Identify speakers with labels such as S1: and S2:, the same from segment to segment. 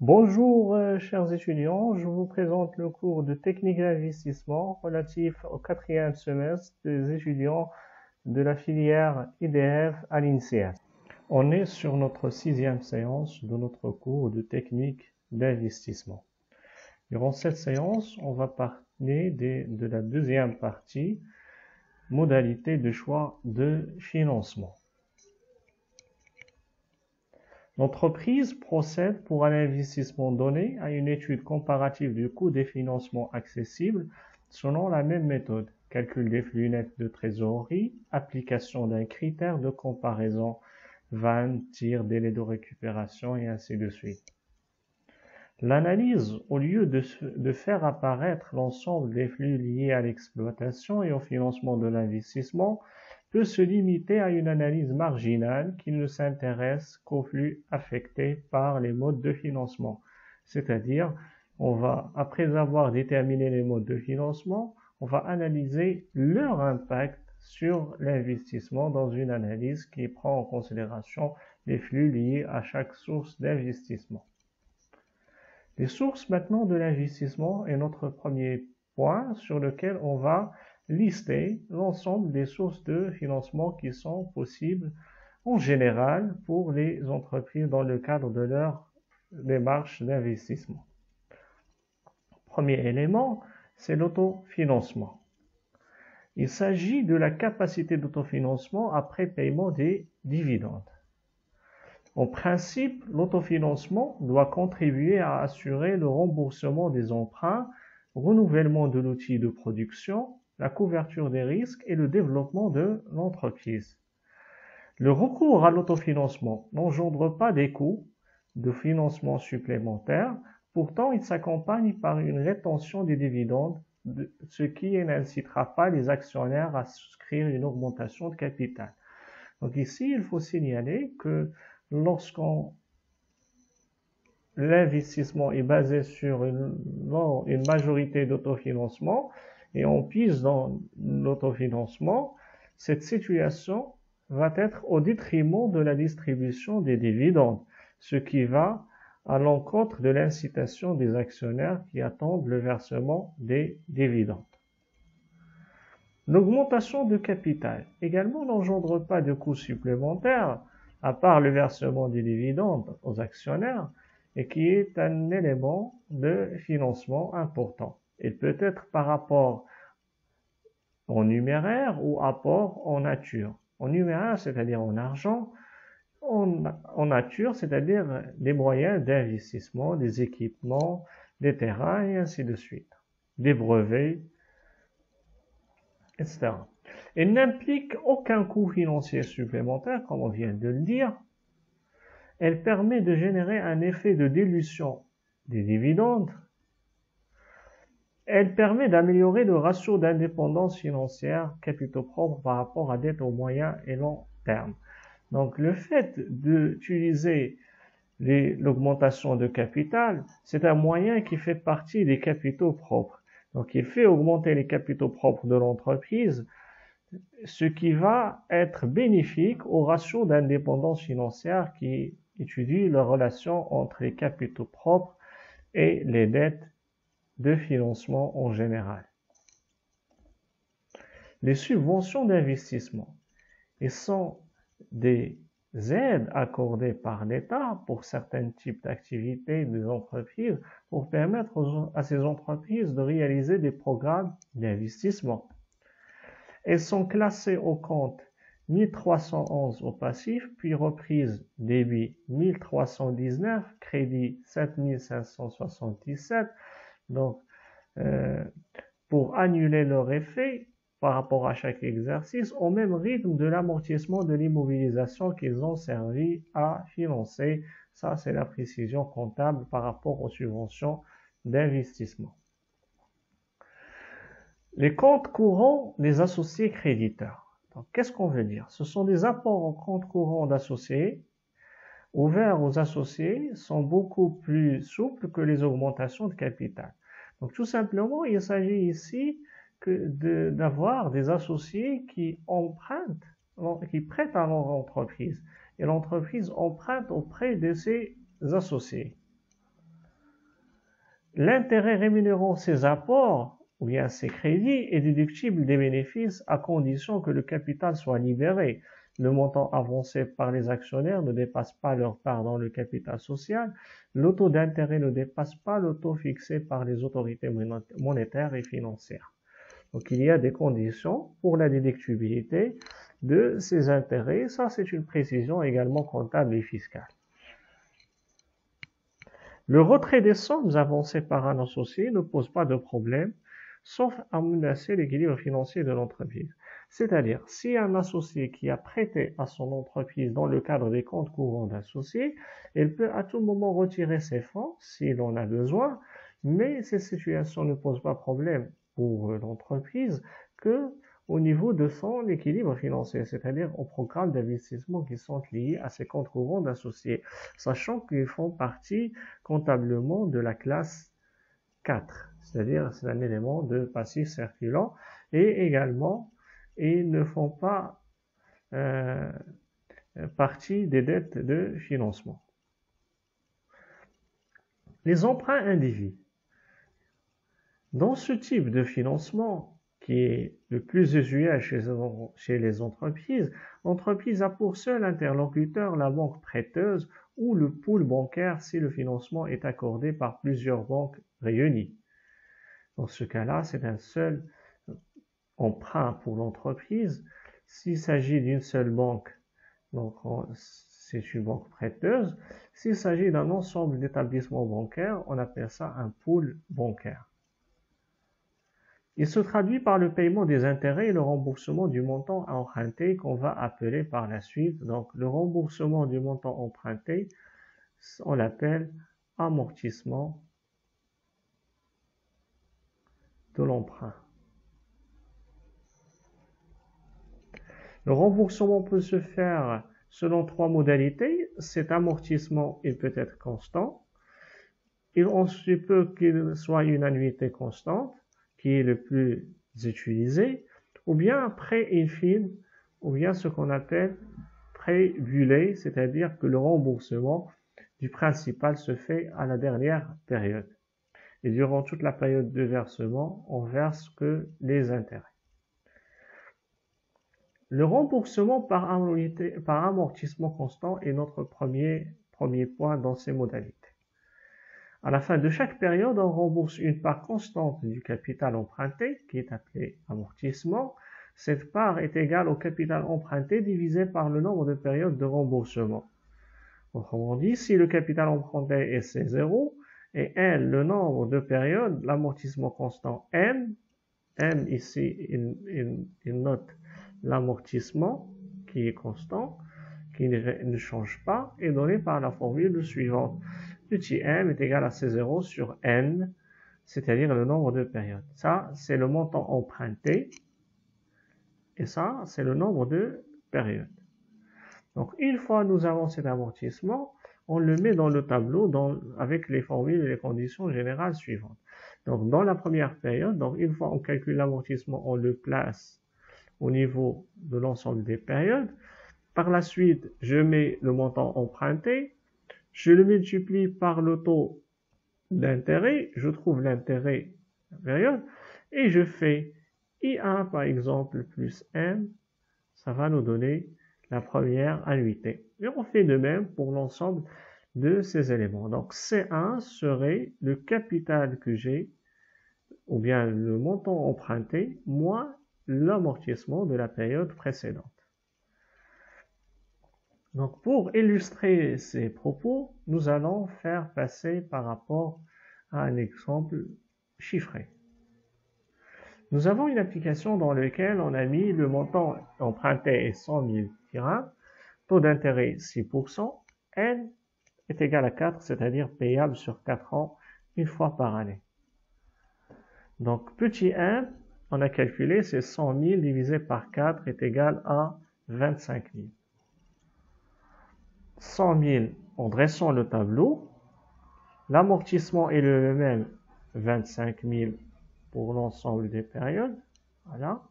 S1: Bonjour, chers étudiants, je vous présente le cours de technique d'investissement relatif au quatrième semestre des étudiants de la filière IDF à l'INSEAD. On est sur notre sixième séance de notre cours de technique d'investissement. Durant cette séance, on va parler de la deuxième partie, modalité de choix de financement. L'entreprise procède pour un investissement donné à une étude comparative du coût des financements accessibles selon la même méthode, calcul des flux nets de trésorerie, application d'un critère de comparaison, vanne, tir, délai de récupération et ainsi de suite. L'analyse, au lieu de faire apparaître l'ensemble des flux liés à l'exploitation et au financement de l'investissement, peut se limiter à une analyse marginale qui ne s'intéresse qu'aux flux affectés par les modes de financement. C'est-à-dire, après avoir déterminé les modes de financement, on va analyser leur impact sur l'investissement dans une analyse qui prend en considération les flux liés à chaque source d'investissement. Les sources maintenant de l'investissement est notre premier point sur lequel on va lister l'ensemble des sources de financement qui sont possibles en général pour les entreprises dans le cadre de leur démarche d'investissement. Premier élément, c'est l'autofinancement. Il s'agit de la capacité d'autofinancement après paiement des dividendes. En principe, l'autofinancement doit contribuer à assurer le remboursement des emprunts, renouvellement de l'outil de production, la couverture des risques et le développement de l'entreprise. Le recours à l'autofinancement n'engendre pas des coûts de financement supplémentaires, pourtant il s'accompagne par une rétention des dividendes, ce qui n'incitera pas les actionnaires à souscrire une augmentation de capital. Donc ici, il faut signaler que lorsqu'on l'investissement est basé sur une majorité d'autofinancement et on pise dans l'autofinancement, cette situation va être au détriment de la distribution des dividendes, ce qui va à l'encontre de l'incitation des actionnaires qui attendent le versement des dividendes. L'augmentation de capital également n'engendre pas de coûts supplémentaires, à part le versement des dividendes aux actionnaires, et qui est un élément de financement important. Il peut être par rapport en numéraire ou apport en nature. En numéraire, c'est-à-dire en argent, en nature, c'est-à-dire des moyens d'investissement, des équipements, des terrains et ainsi de suite, des brevets, etc. Elle n'implique aucun coût financier supplémentaire, comme on vient de le dire. Elle permet de générer un effet de dilution des dividendes. Elle permet d'améliorer le ratio d'indépendance financière capitaux propres par rapport à dette au moyen et long terme. Donc le fait d'utiliser l'augmentation de capital, c'est un moyen qui fait partie des capitaux propres. Donc il fait augmenter les capitaux propres de l'entreprise, ce qui va être bénéfique au ratio d'indépendance financière qui étudie la relation entre les capitaux propres et les dettes de financement en général. Les subventions d'investissement sont des aides accordées par l'État pour certains types d'activités des entreprises pour permettre à ces entreprises de réaliser des programmes d'investissement. Elles sont classées au compte 1311 au passif, puis reprise débit 1319, crédit 7577. Donc, pour annuler leur effet par rapport à chaque exercice, au même rythme de l'amortissement de l'immobilisation qu'ils ont servi à financer. Ça, c'est la précision comptable par rapport aux subventions d'investissement. Les comptes courants des associés créditeurs. Qu'est-ce qu'on veut dire? Ce sont des apports en compte courant d'associés ouverts aux associés sont beaucoup plus souples que les augmentations de capital. Donc tout simplement, il s'agit ici d'avoir des associés qui prêtent à leur entreprise et l'entreprise emprunte auprès de ces associés. L'intérêt rémunérant ces apports ou bien ces crédits est déductible des bénéfices à condition que le capital soit libéré. Le montant avancé par les actionnaires ne dépasse pas leur part dans le capital social. Le taux d'intérêt ne dépasse pas le taux fixé par les autorités monétaires et financières. Donc il y a des conditions pour la déductibilité de ces intérêts. Ça, c'est une précision également comptable et fiscale. Le retrait des sommes avancées par un associé ne pose pas de problème, sauf à menacer l'équilibre financier de l'entreprise. C'est-à-dire, si un associé qui a prêté à son entreprise dans le cadre des comptes courants d'associés, il peut à tout moment retirer ses fonds s'il en a besoin, mais ces situations ne posent pas problème pour l'entreprise que au niveau de son équilibre financier, c'est-à-dire aux programmes d'investissement qui sont liés à ces comptes courants d'associés, sachant qu'ils font partie comptablement de la classe 4, c'est-à-dire c'est un élément de passif circulant, et également ils ne font pas partie des dettes de financement. Les emprunts indivis. Dans ce type de financement, qui est le plus usuel chez les entreprises, l'entreprise a pour seul interlocuteur la banque prêteuse ou le pool bancaire si le financement est accordé par plusieurs banques réunies. Dans ce cas-là, c'est un seul emprunt pour l'entreprise. S'il s'agit d'une seule banque, donc c'est une banque prêteuse. S'il s'agit d'un ensemble d'établissements bancaires, on appelle ça un pool bancaire. Il se traduit par le paiement des intérêts et le remboursement du montant emprunté qu'on va appeler par la suite. Donc le remboursement du montant emprunté, on l'appelle amortissement de l'emprunt. Le remboursement peut se faire selon 3 modalités. Cet amortissement, il peut être constant. Il se peut qu'il soit une annuité constante, qui est le plus utilisé, ou bien prêt in fine, ou bien ce qu'on appelle prêt bullet, c'est-à-dire que le remboursement du principal se fait à la dernière période. Et durant toute la période de versement, on verse que les intérêts. Le remboursement par amortissement constant est notre premier point dans ces modalités. À la fin de chaque période, on rembourse une part constante du capital emprunté, qui est appelé amortissement. Cette part est égale au capital emprunté divisé par le nombre de périodes de remboursement. Autrement dit, si le capital emprunté est C0 et N, le nombre de périodes, l'amortissement constant N ici, il note l'amortissement qui est constant, qui ne change pas, est donné par la formule suivante. Petit m est égal à C0 sur n, c'est-à-dire le nombre de périodes. Ça, c'est le montant emprunté, et ça, c'est le nombre de périodes. Donc, une fois nous avons cet amortissement, on le met dans le tableau avec les formules et les conditions générales suivantes. Donc, dans la première période, donc une fois on calcule l'amortissement, on le place au niveau de l'ensemble des périodes. Par la suite, je mets le montant emprunté, je le multiplie par le taux d'intérêt, je trouve l'intérêt de la période, et je fais I1 par exemple plus N, ça va nous donner la première annuité. Et on fait de même pour l'ensemble de ces éléments. Donc C1 serait le capital que j'ai, ou bien le montant emprunté, moins l'amortissement de la période précédente. Donc pour illustrer ces propos, nous allons faire passer par rapport à un exemple chiffré. Nous avons une application dans laquelle on a mis le montant emprunté est 100 000 dirhams, taux d'intérêt 6%, N est égal à 4, c'est-à-dire payable sur 4 ans, une fois par année. Donc petit n, on a calculé, c'est 100 000 divisé par 4 est égal à 25 000. 100 000 en dressant le tableau, l'amortissement est le même, 25 000 pour l'ensemble des périodes, voilà.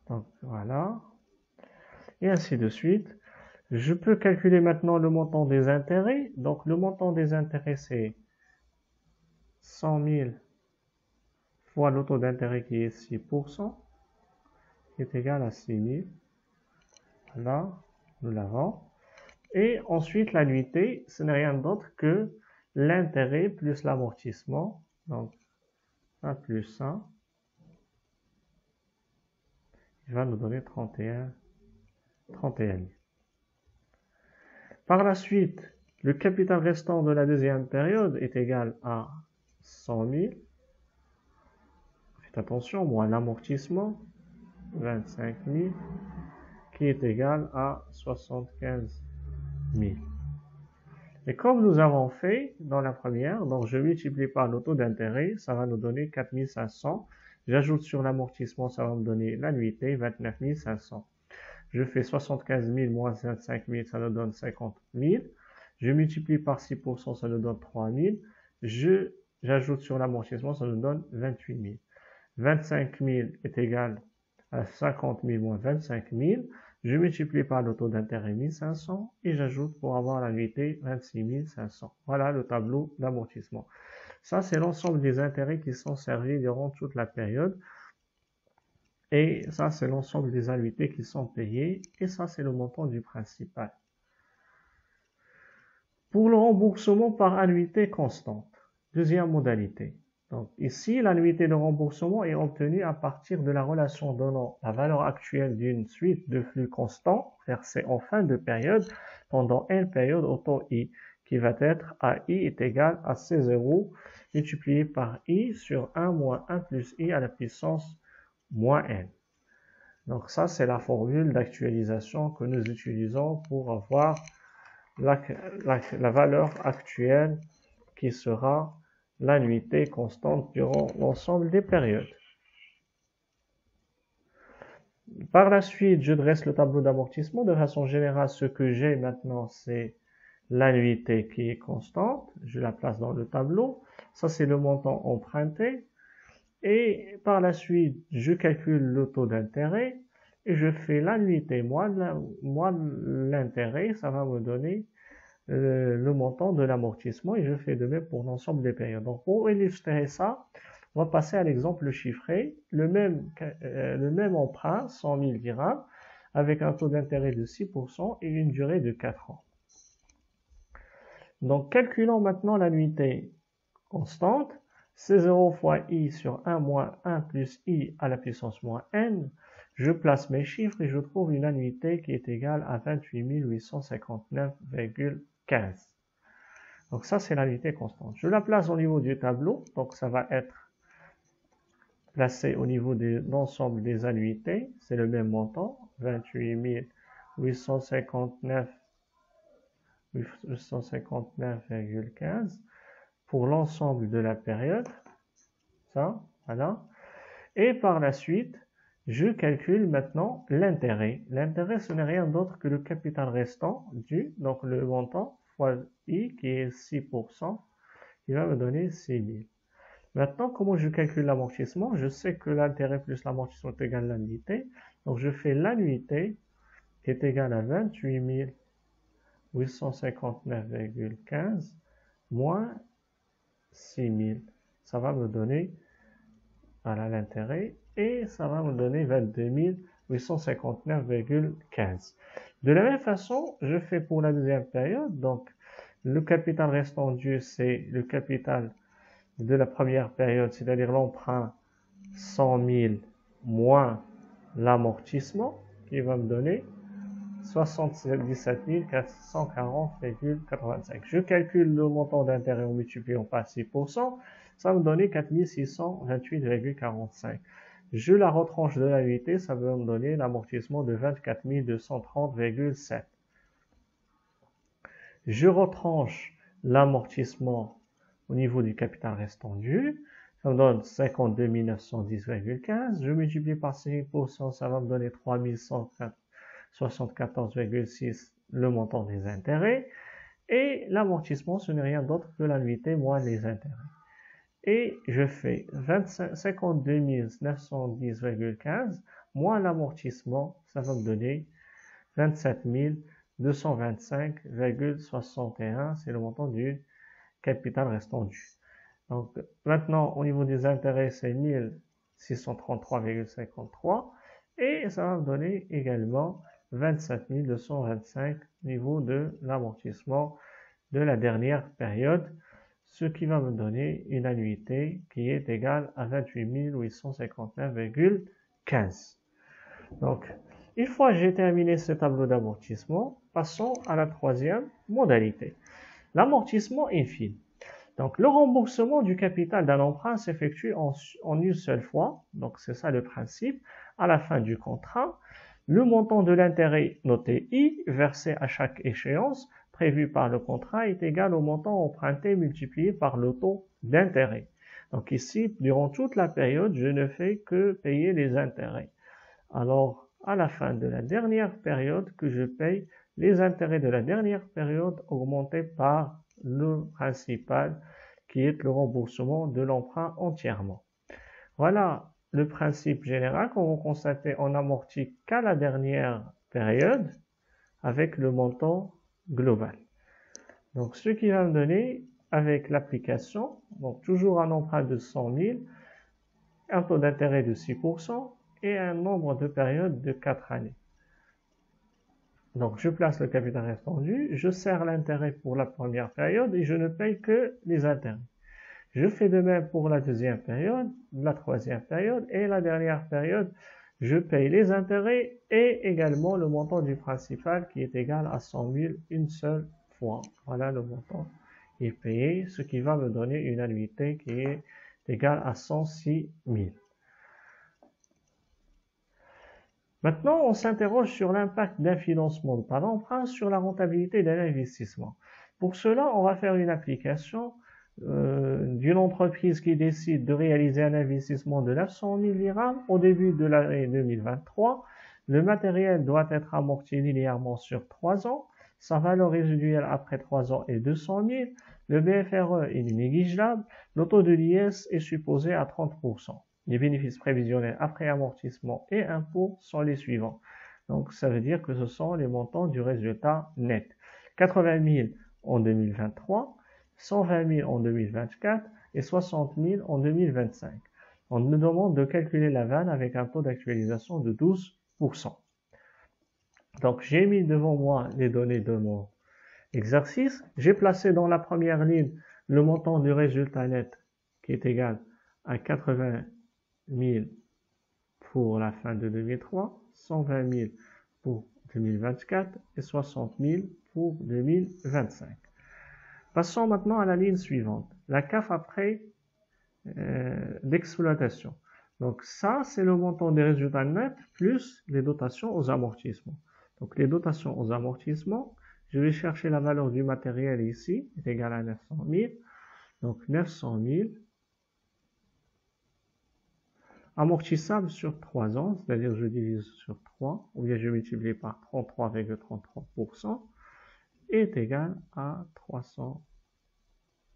S1: Donc voilà, et ainsi de suite. Je peux calculer maintenant le montant des intérêts. Donc, le montant des intérêts, c'est 100 000 fois le taux d'intérêt qui est 6%, qui est égal à 6 000. Voilà, nous l'avons. Et ensuite, l'annuité, ce n'est rien d'autre que l'intérêt plus l'amortissement. Donc, 1 plus 1, il va nous donner 31 000. Par la suite, le capital restant de la deuxième période est égal à 100 000. Faites attention, moins l'amortissement, 25 000, qui est égal à 75 000. Et comme nous avons fait dans la première, donc je multiplie par le taux d'intérêt, ça va nous donner 4 500. J'ajoute sur l'amortissement, ça va me donner l'annuité, 29 500. Je fais 75 000 moins 25 000, ça nous donne 50 000. Je multiplie par 6%, ça nous donne 3 000. J'ajoute sur l'amortissement, ça nous donne 28 000. 25 000 est égal à 50 000 moins 25 000. Je multiplie par le taux d'intérêt 1500 et j'ajoute pour avoir l'annuité 26 500. Voilà le tableau d'amortissement. Ça, c'est l'ensemble des intérêts qui sont servis durant toute la période. Et ça, c'est l'ensemble des annuités qui sont payées. Et ça, c'est le montant du principal. Pour le remboursement par annuité constante, deuxième modalité. Donc ici, l'annuité de remboursement est obtenue à partir de la relation donnant la valeur actuelle d'une suite de flux constants versés en fin de période pendant une période au taux I, qui va être AI est égal à 16 euros multiplié par I sur 1 moins 1 plus I à la puissance moins N. Donc ça, c'est la formule d'actualisation que nous utilisons pour avoir la valeur actuelle qui sera l'annuité constante durant l'ensemble des périodes. Par la suite, je dresse le tableau d'amortissement. De façon générale, ce que j'ai maintenant, c'est l'annuité qui est constante. Je la place dans le tableau. Ça, c'est le montant emprunté. Et par la suite, je calcule le taux d'intérêt et je fais l'annuité moins l'intérêt. Ça va me donner le montant de l'amortissement et je fais de même pour l'ensemble des périodes. Donc pour illustrer ça, on va passer à l'exemple chiffré, le même emprunt, 100 000 dirhams, avec un taux d'intérêt de 6% et une durée de 4 ans. Donc calculons maintenant l'annuité constante, c'est 0 fois I sur 1 moins 1 plus I à la puissance moins N. Je place mes chiffres et je trouve une annuité qui est égale à 28 859,15. Donc ça, c'est l'annuité constante. Je la place au niveau du tableau, donc ça va être placé au niveau de l'ensemble des annuités. C'est le même montant, 28 859,15 pour l'ensemble de la période. Ça, voilà. Et par la suite, je calcule maintenant l'intérêt. L'intérêt, ce n'est rien d'autre que le capital restant dû, donc le montant fois I qui est 6%, qui va me donner 6 000. Maintenant, comment je calcule l'amortissement? Je sais que l'intérêt plus l'amortissement est égal à l'annuité. Donc, je fais l'annuité qui est égale à 28 859,15 moins 6 000. Ça va me donner voilà l'intérêt et ça va me donner 22 859,15. De la même façon, je fais pour la deuxième période. Donc, le capital restant dû, c'est le capital de la première période, c'est-à-dire l'emprunt 100 000 moins l'amortissement, qui va me donner 77 440,85. Je calcule le montant d'intérêt en multipliant par 6%, ça va me donner 4 628,45. Je la retranche de l'annuité, ça va me donner l'amortissement de 24 230,7. Je retranche l'amortissement au niveau du capital restant dû, ça me donne 52 910,15. Je multiplie par 6%, ça va me donner 3 174,6 le montant des intérêts. Et l'amortissement, ce n'est rien d'autre que l'annuité moins les intérêts. Et je fais 52 910,15 moins l'amortissement, ça va me donner 27 225,61, c'est le montant du capital restant dû. Donc maintenant, au niveau des intérêts, c'est 1633,53 et ça va me donner également 27 225 au niveau de l'amortissement de la dernière période, ce qui va me donner une annuité qui est égale à 28 859,15. Donc, une fois que j'ai terminé ce tableau d'amortissement, passons à la troisième modalité, l'amortissement infini. Donc, le remboursement du capital d'un emprunt s'effectue en une seule fois. Donc, c'est ça le principe. À la fin du contrat, le montant de l'intérêt noté I, versé à chaque échéance prévue par le contrat, est égal au montant emprunté multiplié par le taux d'intérêt. Donc, ici, durant toute la période, je ne fais que payer les intérêts. Alors, à la fin de la dernière période, que je paye les intérêts de la dernière période augmentés par le principal, qui est le remboursement de l'emprunt entièrement. Voilà le principe général. Comme vous constatez, on n'amortit qu'à la dernière période avec le montant global. Donc, ce qui va me donner, avec l'application, donc toujours un emprunt de 100 000, un taux d'intérêt de 6% et un nombre de périodes de 4 années. Donc, je place le capital restant dû, je serre l'intérêt pour la première période et je ne paye que les intérêts. Je fais de même pour la deuxième période, la troisième période et la dernière période. Je paye les intérêts et également le montant du principal qui est égal à 100 000 une seule fois. Voilà le montant qui est payé, ce qui va me donner une annuité qui est égale à 106 000. Maintenant, on s'interroge sur l'impact d'un financement par l'emprunt sur la rentabilité d'un investissement. Pour cela, on va faire une application d'une entreprise qui décide de réaliser un investissement de 900 000 dirhams au début de l'année 2023. Le matériel doit être amorti linéairement sur 3 ans. Sa valeur résiduelle après 3 ans est 200 000. Le BFRE est négligeable. Le taux de l'IS est supposé à 30%. Les bénéfices prévisionnels après amortissement et impôts sont les suivants. Donc, ça veut dire que ce sont les montants du résultat net. 80 000 en 2023, 120 000 en 2024 et 60 000 en 2025. On nous demande de calculer la vanne avec un taux d'actualisation de 12%. Donc, j'ai mis devant moi les données de mon exercice. J'ai placé dans la première ligne le montant du résultat net qui est égal à 80 000 pour la fin de 2003, 120 000 pour 2024 et 60 000 pour 2025. Passons maintenant à la ligne suivante, la CAF après d'exploitation. Donc ça, c'est le montant des résultats nets plus les dotations aux amortissements. Donc les dotations aux amortissements, je vais chercher la valeur du matériel ici, est égale à 900 000. Donc 900 000 amortissable sur 3 ans, c'est-à-dire je divise sur 3, ou bien je multiplie par 33,33%, est égal à 300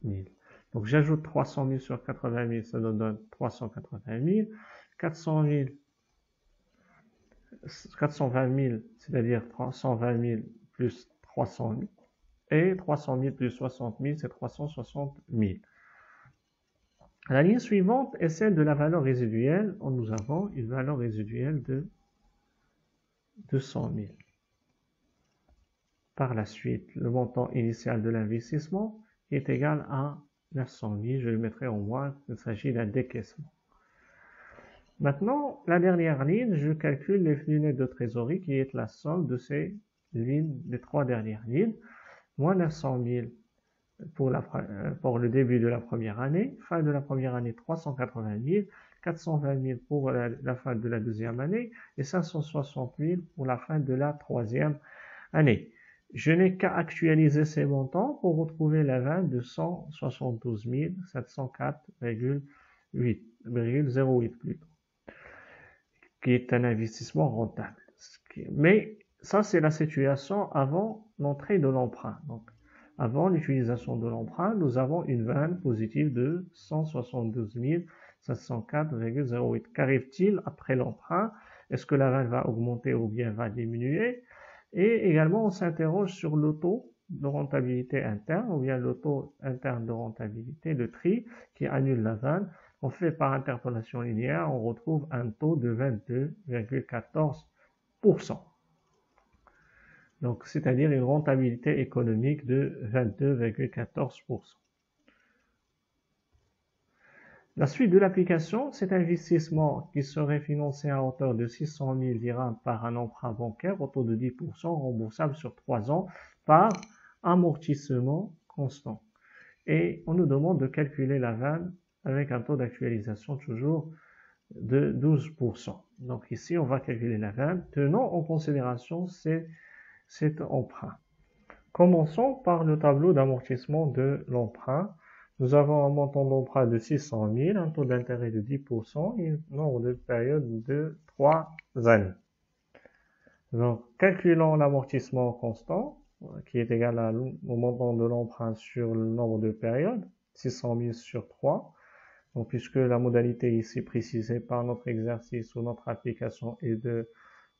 S1: 000. Donc j'ajoute 300 000 sur 80 000, ça donne 380 000. 420 000, c'est-à-dire 320 000 plus 300 000. Et 300 000 plus 60 000, c'est 360 000. La ligne suivante est celle de la valeur résiduelle. Nous avons une valeur résiduelle de 200 000. Par la suite, le montant initial de l'investissement est égal à 900 000. Je le mettrai en moins, il s'agit d'un décaissement. Maintenant, la dernière ligne, je calcule les flux nets de trésorerie qui est la somme de ces lignes, les 3 dernières lignes. Moins 900 000 pour le début de la première année, fin de la première année 380 000, 420 000 pour la fin de la deuxième année et 560 000 pour la fin de la troisième année. Je n'ai qu'à actualiser ces montants pour retrouver la vanne de 172 704,08 plutôt, qui est un investissement rentable. Mais ça, c'est la situation avant l'entrée de l'emprunt. Donc, avant l'utilisation de l'emprunt, nous avons une vanne positive de 172 704,08. Qu'arrive-t-il après l'emprunt? Est-ce que la vanne va augmenter ou bien va diminuer? Et également, on s'interroge sur le taux de rentabilité interne, ou bien le taux interne de rentabilité, le TRI, qui annule la vanne. On fait par interpolation linéaire, on retrouve un taux de 22,14%. Donc, c'est-à-dire une rentabilité économique de 22,14%. La suite de l'application, cet investissement qui serait financé à hauteur de 600 000 dirhams par un emprunt bancaire au taux de 10% remboursable sur 3 ans par amortissement constant. Et on nous demande de calculer la vanne avec un taux d'actualisation toujours de 12%. Donc ici, on va calculer la vanne tenant en considération cet emprunt. Commençons par le tableau d'amortissement de l'emprunt. Nous avons un montant d'emprunt de 600 000, un taux d'intérêt de 10% et un nombre de périodes de 3 années. Donc, calculons l'amortissement constant, qui est égal au montant de l'emprunt sur le nombre de périodes, 600 000 sur 3. Donc, puisque la modalité ici précisée par notre exercice ou notre application est de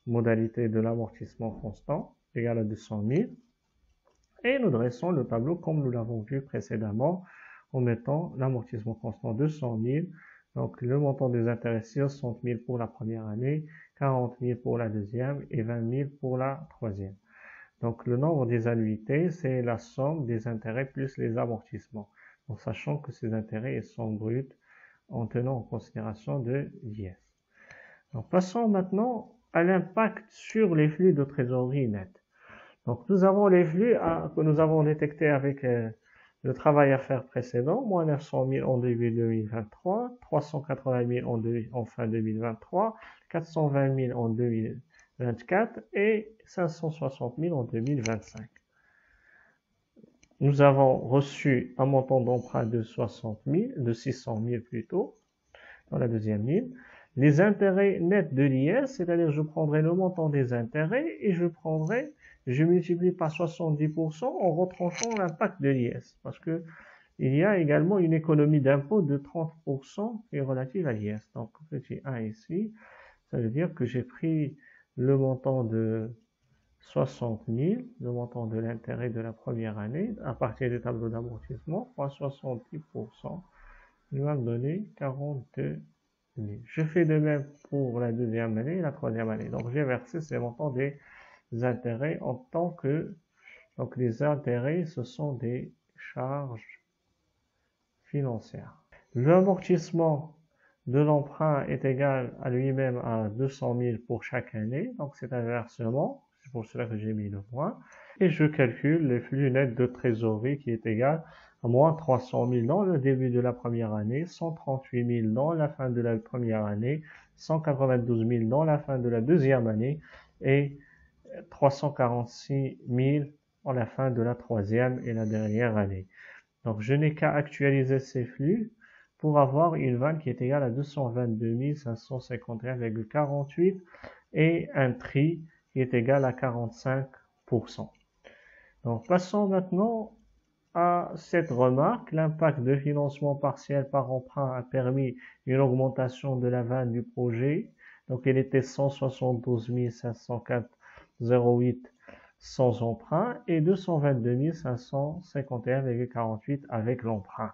S1: modalité de l'amortissement constant, égal à 200 000. Et nous dressons le tableau comme nous l'avons vu précédemment, en mettant l'amortissement constant de 100 000, donc le montant des intérêts 60 000 pour la première année, 40 000 pour la deuxième et 20 000 pour la troisième. Donc le nombre des annuités, c'est la somme des intérêts plus les amortissements, en sachant que ces intérêts sont bruts en tenant en considération de l'IS. Donc passons maintenant à l'impact sur les flux de trésorerie nette. Donc nous avons les flux que nous avons détectés avec le travail à faire précédent, moins 900 000 en début 2023, 380 000 en fin 2023, 420 000 en 2024 et 560 000 en 2025. Nous avons reçu un montant d'emprunt de 600 000 plutôt, dans la deuxième ligne. Les intérêts nets de l'IS, c'est-à-dire je prendrai le montant des intérêts et je multiplie par 70% en retranchant l'impact de l'IS, parce que il y a également une économie d'impôt de 30% qui est relative à l'IS. Donc, petit 1 ici, ça veut dire que j'ai pris le montant de 60 000, le montant de l'intérêt de la première année, à partir du tableau d'amortissement, fois 70%, il va me donner 42 000. Je fais de même pour la deuxième année et la troisième année. Donc, j'ai versé ces montants des intérêts en tant que, donc les intérêts, ce sont des charges financières. L'amortissement de l'emprunt est égal à lui-même à 200 000 pour chaque année, donc c'est un versement, c'est pour cela que j'ai mis le point, et je calcule le flux net de trésorerie qui est égal à moins 300 000 dans le début de la première année, 138 000 dans la fin de la première année, 192 000 dans la fin de la deuxième année, et 346 000 en la fin de la troisième et la dernière année. Donc, je n'ai qu'à actualiser ces flux pour avoir une vanne qui est égale à 222 551,48 et un tri qui est égal à 45%. Donc, passons maintenant à cette remarque. L'impact de financement partiel par emprunt a permis une augmentation de la vanne du projet. Donc, elle était 172 504,08 sans emprunt et 222 551,48 avec l'emprunt.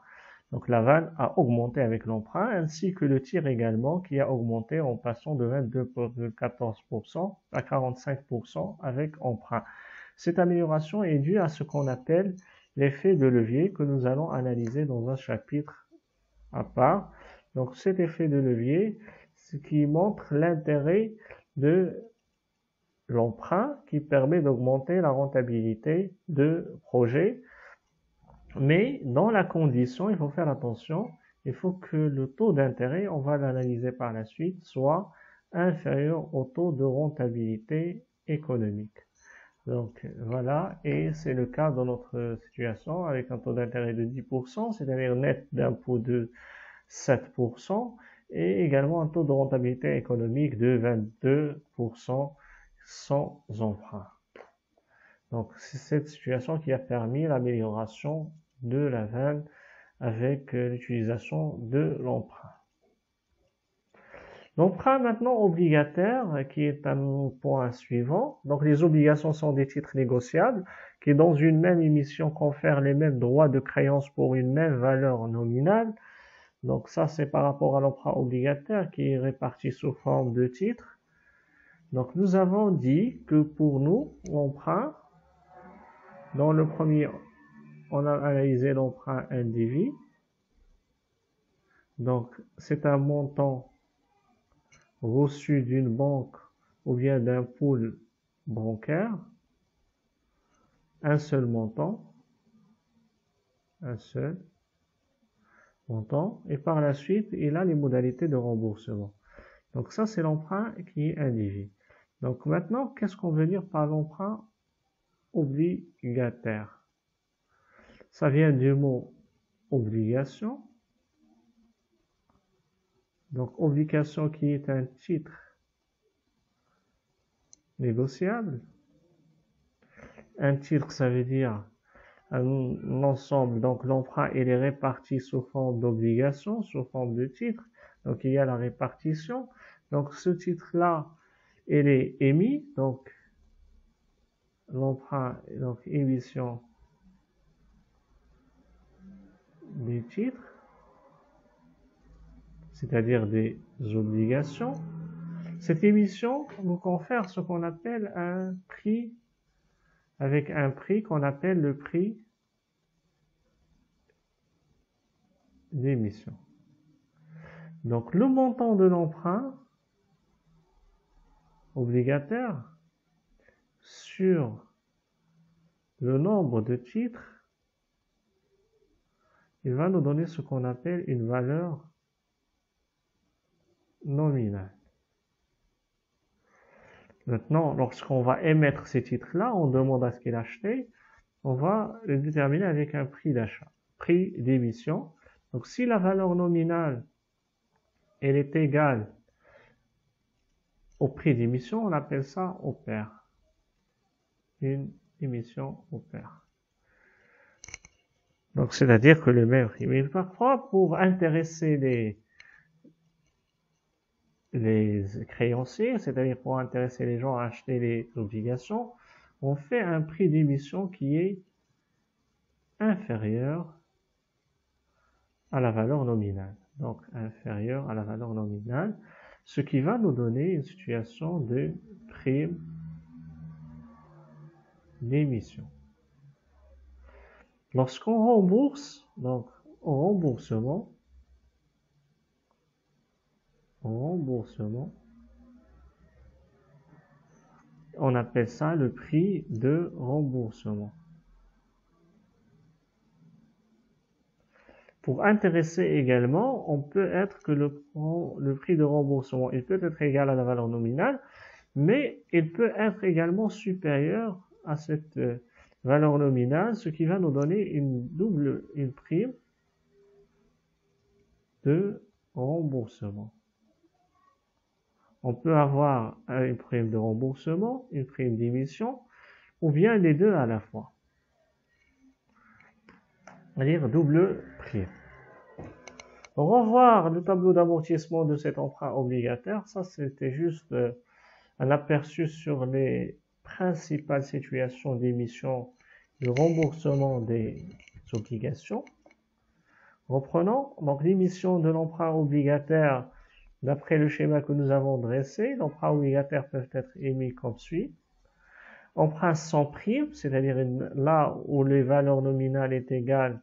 S1: Donc la vanne a augmenté avec l'emprunt, ainsi que le tir également qui a augmenté en passant de 22,14% à 45% avec emprunt. Cette amélioration est due à ce qu'on appelle l'effet de levier que nous allons analyser dans un chapitre à part. Donc cet effet de levier, ce qui montre l'intérêt de l'emprunt qui permet d'augmenter la rentabilité de projet. Mais dans la condition, il faut faire attention, il faut que le taux d'intérêt, on va l'analyser par la suite, soit inférieur au taux de rentabilité économique. Donc voilà, et c'est le cas dans notre situation avec un taux d'intérêt de 10%, c'est-à-dire net d'impôt de 7%, et également un taux de rentabilité économique de 22% sans emprunt. Donc c'est cette situation qui a permis l'amélioration de la vanne avec l'utilisation de l'emprunt. L'emprunt maintenant obligataire, qui est un point suivant. Donc les obligations sont des titres négociables qui dans une même émission confèrent les mêmes droits de créance pour une même valeur nominale. Donc ça c'est par rapport à l'emprunt obligataire qui est réparti sous forme de titres. Donc nous avons dit que pour nous, l'emprunt, dans le premier, on a analysé l'emprunt individu. Donc c'est un montant reçu d'une banque ou bien d'un pool bancaire, un seul montant, et par la suite, il a les modalités de remboursement. Donc ça, c'est l'emprunt qui est individu. Donc maintenant, qu'est-ce qu'on veut dire par l'emprunt obligataire? Ça vient du mot obligation. Donc obligation qui est un titre négociable. Un titre, ça veut dire un ensemble. Donc l'emprunt, il est réparti sous forme d'obligation, sous forme de titre. Donc il y a la répartition. Donc ce titre-là, il est émis. Donc l'emprunt, donc émission des titres, c'est-à-dire des obligations. Cette émission nous confère ce qu'on appelle un prix, avec un prix qu'on appelle le prix d'émission. Donc le montant de l'emprunt obligataire sur le nombre de titres, il va nous donner ce qu'on appelle une valeur nominale. Maintenant, lorsqu'on va émettre ces titres-là, on demande à ce qu'il achète, on va le déterminer avec un prix d'achat, prix d'émission. Donc si la valeur nominale elle est égale au prix d'émission, on appelle ça au pair. Une émission au pair. Donc c'est-à-dire que le même prix. Mais parfois, pour intéresser les créanciers, c'est-à-dire pour intéresser les gens à acheter les obligations, on fait un prix d'émission qui est inférieur à la valeur nominale. Donc inférieur à la valeur nominale, ce qui va nous donner une situation de prime d'émission. Lorsqu'on rembourse, donc au remboursement, on appelle ça le prix de remboursement. Pour intéresser également, on peut être que le prix de remboursement, il peut être égal à la valeur nominale, mais il peut être également supérieur à cette valeur nominale, ce qui va nous donner une prime de remboursement. On peut avoir une prime de remboursement, une prime d'émission, ou bien les deux à la fois. C'est-à-dire double prime. On va voir le tableau d'amortissement de cet emprunt obligataire. Ça, c'était juste un aperçu sur les principales situations d'émission de remboursement des obligations. Reprenons. Donc, l'émission de l'emprunt obligataire, d'après le schéma que nous avons dressé, l'emprunt obligataire peut être émis comme suit. Emprunt sans prime, c'est-à-dire là où les valeurs nominales est égale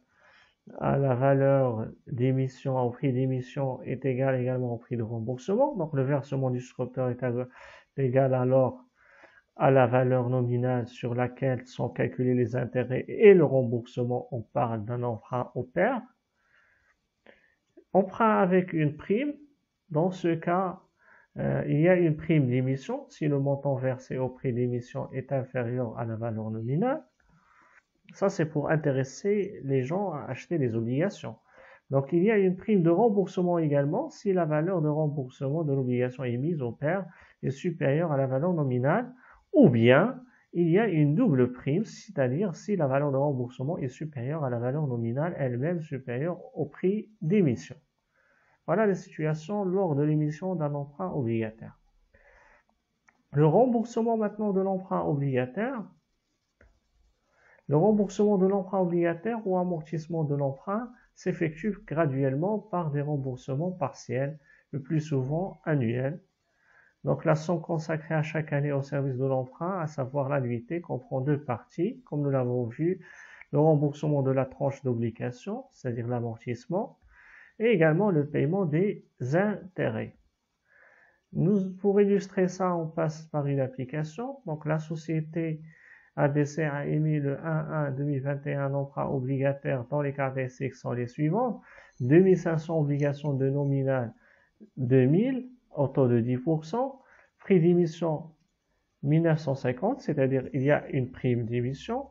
S1: à la valeur d'émission, au prix d'émission est égal également au prix de remboursement. Donc le versement du souscripteur est égal alors à la valeur nominale sur laquelle sont calculés les intérêts et le remboursement. On parle d'un emprunt au pair. Emprunt avec une prime. Dans ce cas, il y a une prime d'émission si le montant versé au prix d'émission est inférieur à la valeur nominale. Ça, c'est pour intéresser les gens à acheter des obligations. Donc, il y a une prime de remboursement également si la valeur de remboursement de l'obligation émise au pair est supérieure à la valeur nominale, ou bien il y a une double prime, c'est-à-dire si la valeur de remboursement est supérieure à la valeur nominale elle-même supérieure au prix d'émission. Voilà les situations lors de l'émission d'un emprunt obligataire. Le remboursement maintenant de l'emprunt obligataire. Le remboursement de l'emprunt obligataire ou amortissement de l'emprunt s'effectue graduellement par des remboursements partiels, le plus souvent annuels. Donc la somme consacrée à chaque année au service de l'emprunt, à savoir l'annuité, comprend deux parties, comme nous l'avons vu, le remboursement de la tranche d'obligation, c'est-à-dire l'amortissement, et également le paiement des intérêts. Pour illustrer ça, on passe par une application. Donc la société ABC a émis le 1/1/2021 emprunt obligataire dont les caractéristiques sont les suivantes. 2500 obligations de nominal 2000 au taux de 10%, prix d'émission 1950, c'est-à-dire il y a une prime d'émission.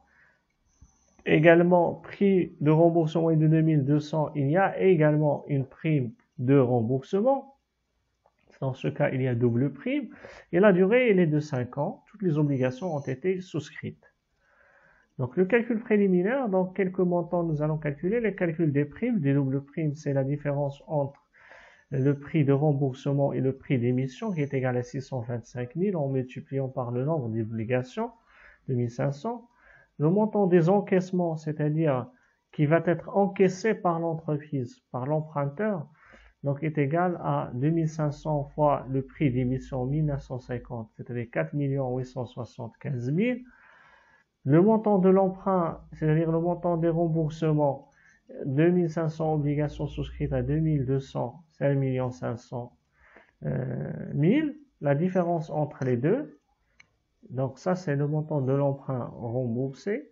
S1: Également, prix de remboursement est de 2200, il y a également une prime de remboursement. Dans ce cas, il y a double prime. Et la durée, elle est de 5 ans. Toutes les obligations ont été souscrites. Donc, le calcul préliminaire, dans quelques montants, nous allons calculer le calcul des primes. Des doubles primes, c'est la différence entre le prix de remboursement et le prix d'émission, qui est égal à 625 000, en multipliant par le nombre d'obligations, 2500. Le montant des encaissements, c'est-à-dire qui va être encaissé par l'entreprise, par l'emprunteur, donc est égal à 2500 fois le prix d'émission 1950, c'est-à-dire 4 875 000. Le montant de l'emprunt, c'est-à-dire le montant des remboursements, 2500 obligations souscrites à 2200, 5 500 000. La différence entre les deux, donc ça c'est le montant de l'emprunt remboursé.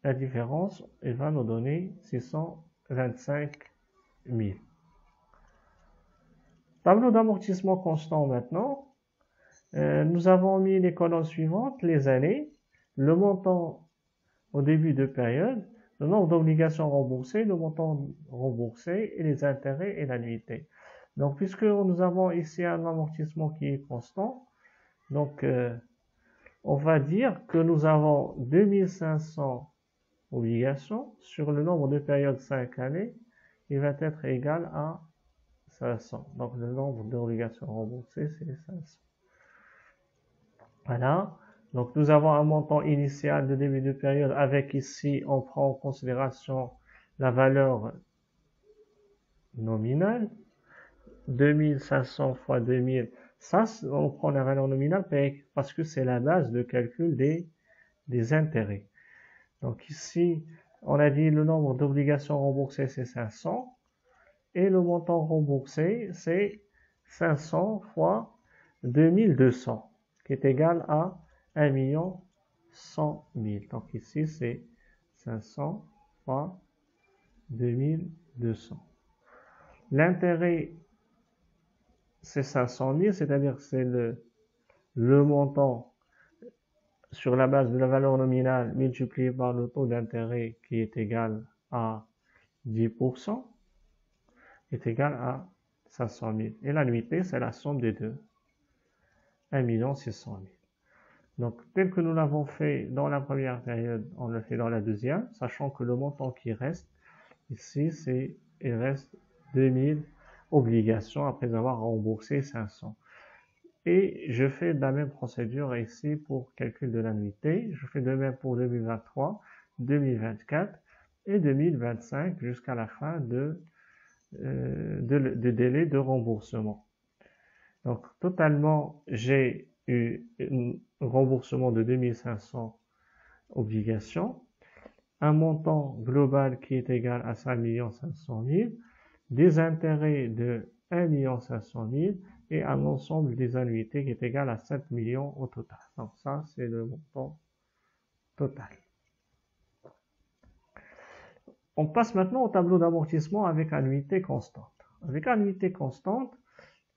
S1: La différence, elle va nous donner 625 000. Tableau d'amortissement constant maintenant. Nous avons mis les colonnes suivantes, les années, le montant au début de période, le nombre d'obligations remboursées, le montant remboursé et les intérêts et l'annuité. Donc, puisque nous avons ici un amortissement qui est constant, donc on va dire que nous avons 2500 obligations sur le nombre de périodes 5 années, il va être égal à 500. Donc le nombre d'obligations remboursées, c'est 500. Voilà. Donc nous avons un montant initial de début de période avec ici, on prend en considération la valeur nominale. 2500 fois 2000, ça, on prend la valeur nominale parce que c'est la base de calcul des intérêts. Donc ici, on a dit le nombre d'obligations remboursées, c'est 500. Et le montant remboursé, c'est 500 fois 2200, qui est égal à 1 100 000. Donc ici, c'est 500 fois 2200. L'intérêt, c'est 500 000, c'est-à-dire c'est le montant sur la base de la valeur nominale multiplié par le taux d'intérêt qui est égal à 10%, est égal à 500 000. Et l'annuité, c'est la somme des deux, 1 600 000. Donc, tel que nous l'avons fait dans la première période, on le fait dans la deuxième, sachant que le montant qui reste, ici, il reste 2000 obligations après avoir remboursé 500. Et je fais la même procédure ici pour calcul de l'annuité. Je fais de même pour 2023, 2024 et 2025 jusqu'à la fin de délai de remboursement. Donc, totalement, j'ai eu un remboursement de 2500 obligations, un montant global qui est égal à 5 500 000, des intérêts de 1 500 000 et un ensemble des annuités qui est égal à 7 millions au total. Donc ça, c'est le montant total. On passe maintenant au tableau d'amortissement avec annuité constante. Avec annuité constante,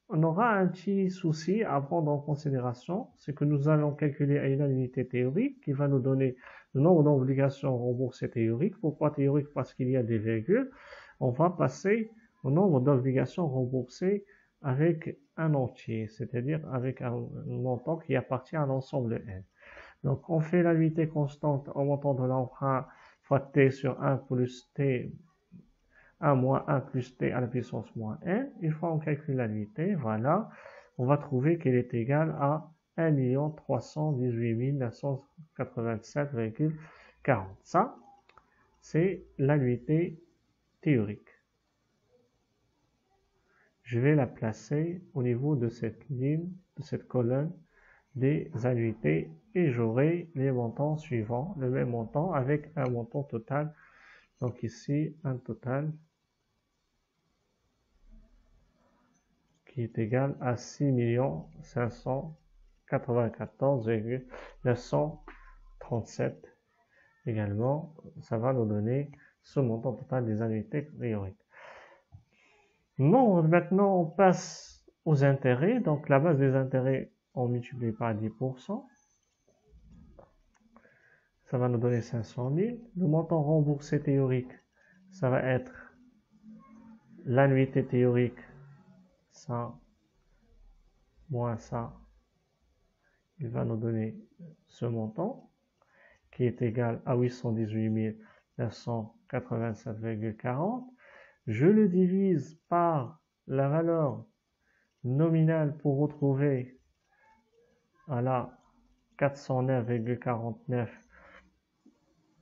S1: on aura un petit souci à prendre en considération, c'est que nous allons calculer une annuité théorique qui va nous donner le nombre d'obligations remboursées théoriques. Pourquoi théorique? Parce qu'il y a des virgules. On va passer au nombre d'obligations remboursées avec un entier, c'est-à-dire avec un montant qui appartient à l'ensemble N. Donc, on fait l'annuité constante au montant de l'emprunt fois t sur 1 plus t 1 moins 1 plus t à la puissance moins n. Une fois on calcule la nuitée, voilà, on va trouver qu'elle est égale à 1 318 987,40. Ça, c'est la nuitée théorique. Je vais la placer au niveau de cette ligne, de cette colonne des annuités et j'aurai les montants suivants, le même montant avec un montant total. Donc ici, un total qui est égal à 6 594,937 également. Ça va nous donner ce montant total des annuités théoriques. Bon, maintenant on passe aux intérêts. Donc la base des intérêts, on multiplie par 10%. Ça va nous donner 500 000. Le montant remboursé théorique, ça va être l'annuité théorique, ça, moins ça, il va nous donner ce montant qui est égal à 818 987,40. Je le divise par la valeur nominale pour retrouver à la 409,49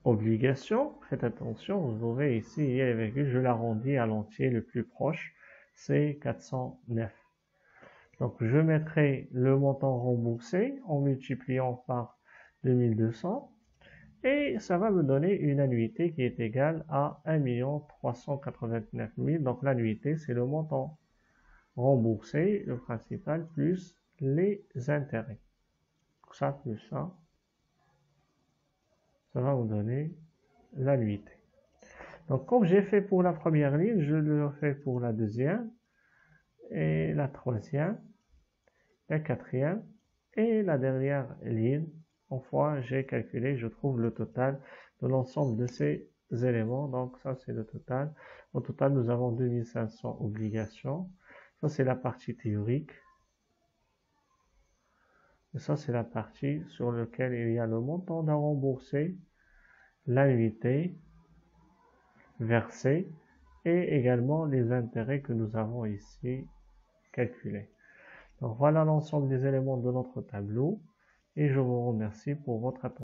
S1: obligations. Faites attention, vous aurez ici, il y a les virgules, je l'arrondis à l'entier le plus proche, c'est 409. Donc je mettrai le montant remboursé en multipliant par 2200 et ça va me donner une annuité qui est égale à 1 389 000. Donc l'annuité, c'est le montant remboursé, le principal, plus les intérêts. Ça plus ça, ça va vous donner l'annuité. Donc comme j'ai fait pour la première ligne, je le fais pour la deuxième, et la troisième, la quatrième, et la dernière ligne. Une fois j'ai calculé, je trouve le total de l'ensemble de ces éléments. Donc ça c'est le total. Au total, nous avons 2500 obligations. Ça c'est la partie théorique. Et ça c'est la partie sur laquelle il y a le montant à rembourser, l'annuité versée et également les intérêts que nous avons ici calculés. Donc voilà l'ensemble des éléments de notre tableau et je vous remercie pour votre attention.